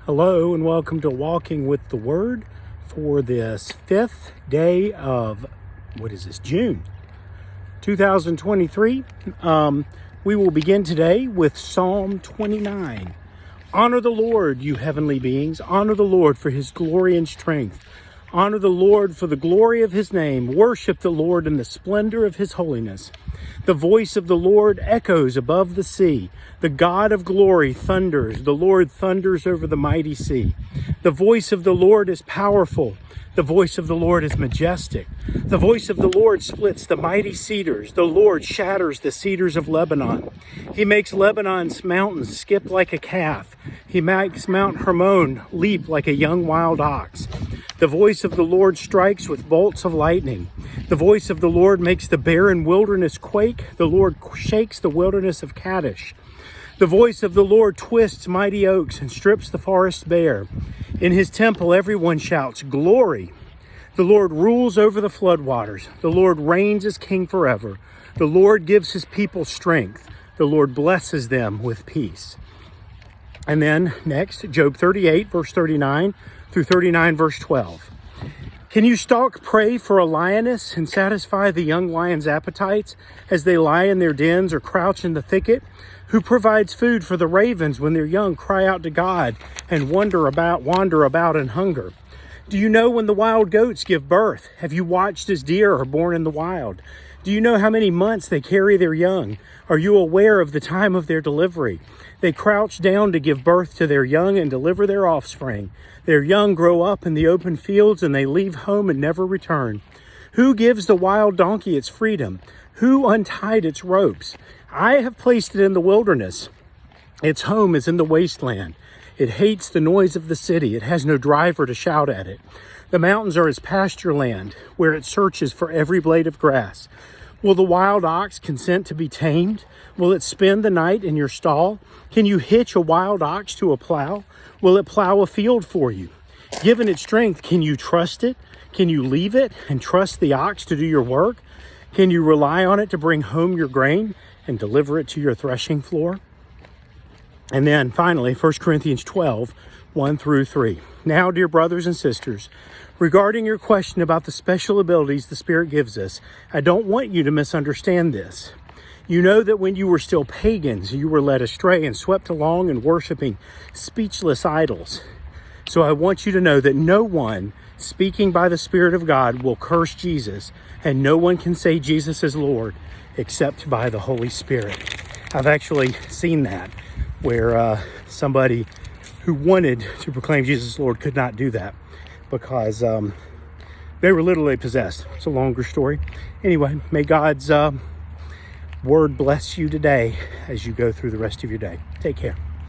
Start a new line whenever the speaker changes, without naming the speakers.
Hello and welcome to Walking with the Word for this 5th day of, June 2023. We will begin today with Psalm 29. Honor the Lord, you heavenly beings. Honor the Lord for his glory and strength. Honor the Lord for the glory of his name. Worship the Lord in the splendor of his holiness. The voice of the Lord echoes above the sea. The God of glory thunders. The Lord thunders over the mighty sea. The voice of the Lord is powerful. The voice of the Lord is majestic. The voice of the Lord splits the mighty cedars. The Lord shatters the cedars of Lebanon. He makes Lebanon's mountains skip like a calf. He makes Mount Hermon leap like a young wild ox. The voice of the Lord strikes with bolts of lightning. The voice of the Lord makes the barren wilderness quake. The Lord shakes the wilderness of Kadesh. The voice of the Lord twists mighty oaks and strips the forest bare. In his temple everyone shouts, "Glory!" The Lord rules over the floodwaters. The Lord reigns as king forever. The Lord gives his people strength. The Lord blesses them with peace. And then next, Job 38, verse 39 through 39, verse 12. Can you stalk prey for a lioness and satisfy the young lion's appetites as they lie in their dens or crouch in the thicket? Who provides food for the ravens when their young cry out to God and wander about in hunger? Do you know when the wild goats give birth? Have you watched as deer are born in the wild? Do you know how many months they carry their young? Are you aware of the time of their delivery? They crouch down to give birth to their young and deliver their offspring. Their young grow up in the open fields and they leave home and never return. Who gives the wild donkey its freedom? Who untied its ropes? I have placed it in the wilderness. Its home is in the wasteland. It hates the noise of the city. It has no driver to shout at it. The mountains are its pasture land, where it searches for every blade of grass. Will the wild ox consent to be tamed? Will it spend the night in your stall? Can you hitch a wild ox to a plow? Will it plow a field for you? Given its strength, can you trust it? Can you leave it and trust the ox to do your work? Can you rely on it to bring home your grain and deliver it to your threshing floor? And then finally, 1 Corinthians 12, 1 through 3. Now, dear brothers and sisters, regarding your question about the special abilities the Spirit gives us, I don't want you to misunderstand this. You know that when you were still pagans, you were led astray and swept along in worshiping speechless idols. So I want you to know that no one speaking by the Spirit of God will curse Jesus, and no one can say Jesus is Lord except by the Holy Spirit. I've actually seen that, where somebody who wanted to proclaim Jesus as Lord could not do that because they were literally possessed. It's a longer story. Anyway, may God's word bless you today as you go through the rest of your day. Take care.